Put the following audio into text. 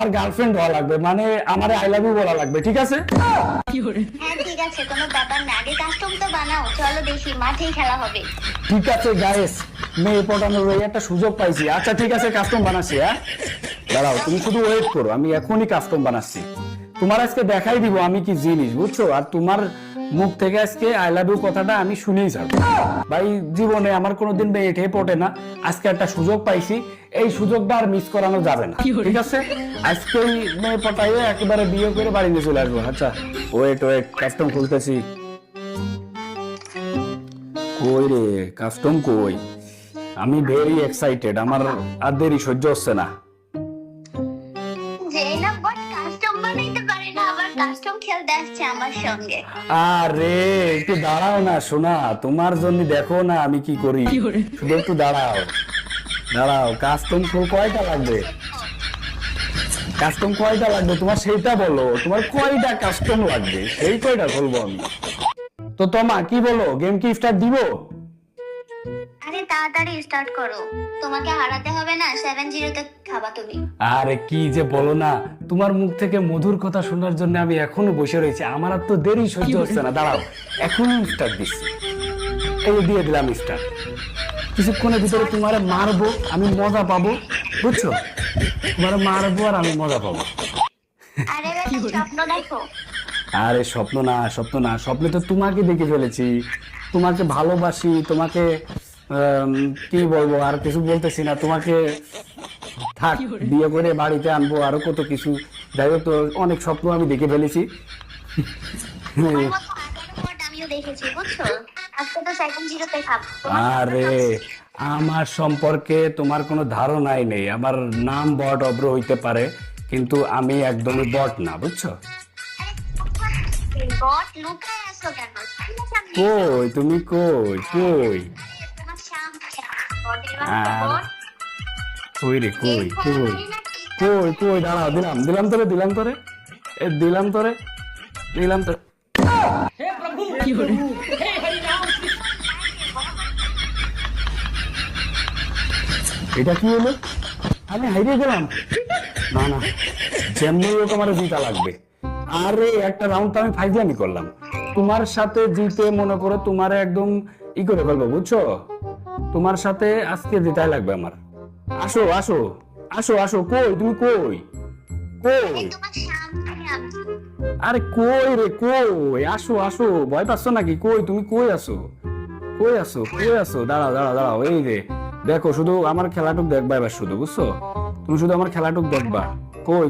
আর girlfriend হওয়া লাগবে, মানে আমার আই লাভ ইউ বলা লাগবে, ঠিক আছে? হ্যাঁ ঠিক আছে, কোনো ব্যাপার না। আগে কাস্টম তো বানাও, চলো দেখি মাঠেই খেলা হবে। ঠিক আছে গাইস, মেয়ে পটানোর ওই একটা সুযোগ পাইছি। আচ্ছা ঠিক আছে, কাস্টম বানাচ্ছি। হ্যাঁ দাঁড়াও, তুমি শুধু ওয়েট করো, আমি এখনই কাস্টম বানাচ্ছি। তোমার আজকে দেখাই দিব আমি কি জিনিস, বুঝছো? আর তোমার মুখ থেকে আজকে আই লাভ ইউ কথাটা আমি শুনেই যাব। ভাই জীবনে আমার কোনোদিন মেয়ে এঠে পটে না, আজকে একটা সুযোগ পাইছি, এই সুযোগটা আর মিস করানো যাবে না, ঠিক আছে? আজকেই মেয়ে পটাইয়ে একেবারে বিয়ে করে বাড়ি নিয়ে চলে আসবো। আচ্ছা ওয়েট ওয়েট, কাস্টম খুলতেছি। কই রে কাস্টম কই? আমি ভেরি এক্সাইটেড, আমার আর দেরি সহ্য হচ্ছে না। যেই না বাট কাস্টম বানাইতে পারে না, আবার কাস্টম খেলতে আসছে আমার সঙ্গে। আরে একটু দাঁড়াও না সোনা, তোমার জন্য দেখো না আমি কি করি, শুধু একটু দাঁড়াও দাঁড়াও। কাস্টম কয়টা লাগবে? কাস্টম কয়টা লাগবে তোমার সেইটা বলো, তোমার কয়টা কাস্টম লাগবে সেই কয়টা বলবো আমি। তো তোমা কি বলো, গেম কি স্টার্ট দিব? আরে তাড়াতাড়ি স্টার্ট করো, তোমাকে হারাতে হবে না, 7-0 তে খাবা তুমি। আরে কি যে বলো না, তোমার মুখ থেকে মধুর কথা শোনার জন্য আমি এখনো বসে রয়েছি, আমার আর তো দেরি সহ্য হচ্ছে না। দাঁড়াও এখনই স্টার্ট দিচ্ছি, এই দিয়ে দিলাম স্টার্ট। কিছুক্ষণের ভিতরে তোমারে মারবো, আমি মজা পাবো, বুঝছো? তোমারে মারবো আর আমি মজা পাবো। আরে বেটা, স্বপ্ন দেখো। আরে স্বপ্ন না, স্বপ্ন না, স্বপ্নে তো তোমাকে দেখে ফেলেছি, তোমাকে ভালোবাসি, তোমাকে কি বলবো, আর কিছু বলতেছি না। তোমাকে থাক বিয়ে করে বাড়িতে আনবো, আরো কত কিছু। যাই হোক, তো অনেক স্বপ্ন আমি দেখে ফেলেছি। তোমার মতো 11 পট আমিও দেখেছি, বুঝছো? আজকে তো 7-0 তে খাবো। আরে আমার সম্পর্কে তোমার কোনো ধারণাই নেই। আমার নাম বট অব্র হইতে পারে, কিন্তু আমি একদমই বট না, বুঝছো? বট লুকায় আছো কেন? সামনে কই তুমি, কই কই? তোমার সামনে বটের আর বট। কই রে, কই কই কই কই? দাঁড়াও, দিলাম দিলাম তোরে, দিলাম তোরে, এ দিলাম তোরে, দিলাম তোরে। এটা কি হলো? আমি হারিয়ে গেলাম। না না, যেমনি হোক আমার জিতা লাগবে। আরে একটা রাউন্ড তো আমি ফাইজলামি করলাম, তোমার সাথে জিতে মনে করো তোমার একদম ই করে ফেলবো, বুঝছো? তোমার সাথে আজকে জিতাই লাগবে আমার। আসো আসো আসো আসো, কই তুমি, কই কই? তোমার সামনে আমি। আরে কই রে, কই? আসো আসো, ভয় পাচ্ছ নাকি? কই তুমি, কই আসো, কই আসো, কই আসো? দাঁড়াও দাঁড়াও দাঁড়াও, এই রে দেখো, শুধু আমার খেলাটুক দেখবা এবার, শুধু বুঝছো? তুমি শুধু আমার খেলাটুক দেখবা। কই